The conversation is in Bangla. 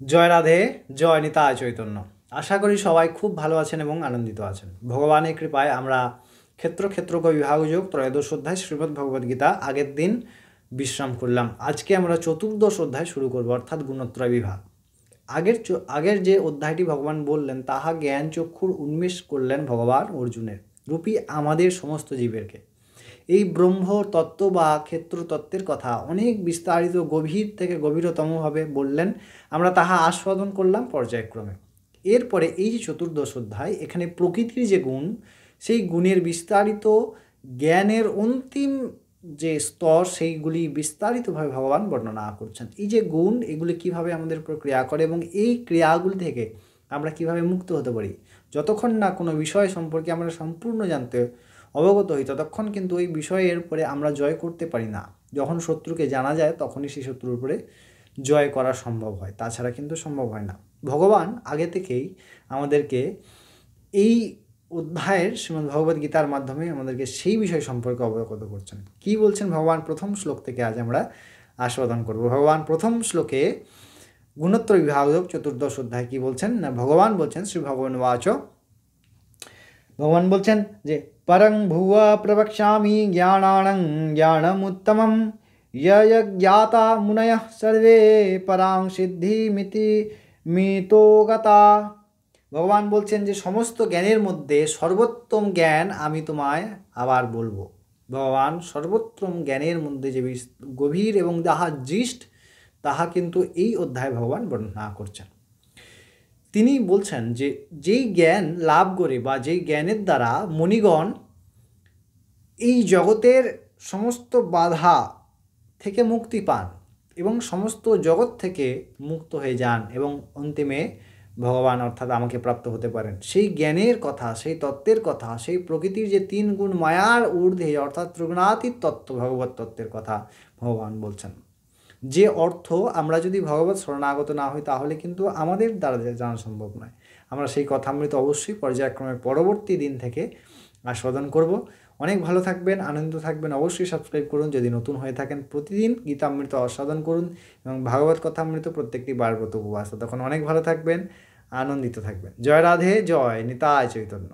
জয় রাধে, জয় নিতাই চৈতন্য। আশা করি সবাই খুব ভালো আছেন এবং আনন্দিত আছেন। ভগবানের কৃপায় আমরা ক্ষেত্র বিভাগযোগ ত্রয়োদশ অধ্যায় শ্রীমদ্ ভগবদ্গীতা আগের দিন বিশ্রাম করলাম। আজকে আমরা চতুর্দশ অধ্যায় শুরু করব, অর্থাৎ গুণত্রয় বিভাগ। আগের যে অধ্যায়টি ভগবান বললেন তাহা জ্ঞান চক্ষুর উন্মেষ করলেন ভগবান অর্জুনের রূপী আমাদের সমস্ত জীবেরকে। এই ব্রহ্ম তত্ত্ব বা ক্ষেত্র তত্ত্বের কথা অনেক বিস্তারিত গভীর থেকে গভীরতমভাবে বললেন, আমরা তাহা আস্বাদন করলাম পর্যায়ক্রমে। এরপরে এই যে চতুর্দশ অধ্যায়, এখানে প্রকৃতির যে গুণ, সেই গুণের বিস্তারিত জ্ঞানের অন্তিম যে স্তর, সেইগুলি বিস্তারিতভাবে ভগবান বর্ণনা করছেন। এই যে গুণ, এগুলি কিভাবে আমাদের উপর ক্রিয়া করে এবং এই ক্রিয়াগুলি থেকে আমরা কিভাবে মুক্ত হতে পারি। যতক্ষণ না কোনো বিষয় সম্পর্কে আমরা সম্পূর্ণ জানতে অবগত হই, ততক্ষণ কিন্তু ওই বিষয়ের উপরে আমরা জয় করতে পারি না। যখন শত্রুকে জানা যায়, তখনই সেই শত্রুর উপরে জয় করা সম্ভব হয়, তাছাড়া কিন্তু সম্ভব হয় না। ভগবান আগে থেকেই আমাদেরকে এই অধ্যায়ের শ্রীমদ্ ভগবদ্গীতার মাধ্যমে আমাদেরকে সেই বিষয় সম্পর্কে অবগত করছেন। কি বলছেন ভগবান প্রথম শ্লোক থেকে আজ আমরা আস্বাদন করব। ভগবান প্রথম শ্লোকে গুণত্রয় বিভাগযোগ চতুর্দশ অধ্যায় কি বলছেন না, ভগবান বলছেন, শ্রী ভগবান বাচ, ভগবান বলছেন যে পরং ভুব প্রবক্ষ্যামি জ্ঞানানং জ্ঞানমুত্তমম জ্ঞাতা মুনয়ঃ সর্বে পরাং সিদ্ধিমিতি মিতো গতা। ভগবান বলছেন যে সমস্ত জ্ঞানের মধ্যে সর্বোত্তম জ্ঞান আমি তোমায় আবার বলবো। ভগবান সর্বোত্তম জ্ঞানের মধ্যে যে গভীর এবং যাহা দৃষ্ট, তাহা কিন্তু এই অধ্যায় ভগবান বর্ণনা করছেন। তিনি বলছেন যে যেই জ্ঞান লাভ করে বা যেই জ্ঞানের দ্বারা মণিগণ এই জগতের সমস্ত বাধা থেকে মুক্তি পান এবং সমস্ত জগৎ থেকে মুক্ত হয়ে যান এবং অন্তিমে ভগবান অর্থাৎ আমাকে প্রাপ্ত হতে পারেন, সেই জ্ঞানের কথা, সেই তত্ত্বের কথা, সেই প্রকৃতির যে তিন গুণ মায়ার ঊর্ধ্বে অর্থাৎ ত্রিগুণাতীত তত্ত্ব ভগবত তত্ত্বের কথা ভগবান বলছেন। যে অর্থ আমরা যদি ভগবত শরণাগত না হই, তাহলে কিন্তু আমাদের দ্বারা জানা সম্ভব নয়। আমরা সেই কথামৃত অবশ্যই পর্যায়ক্রমে পরবর্তী দিন থেকে আস্বাদন করব। অনেক ভালো থাকবেন, আনন্দ থাকবেন। অবশ্যই সাবস্ক্রাইব করুন যদি নতুন হয়ে থাকেন। প্রতিদিন গীতামৃত আস্বাদন করুন এবং ভাগবত কথামৃত প্রত্যেকটি বারব্রত উপবাস। তখন অনেক ভালো থাকবেন, আনন্দিত থাকবেন। জয় রাধে, জয় নিতাই চৈতন্য।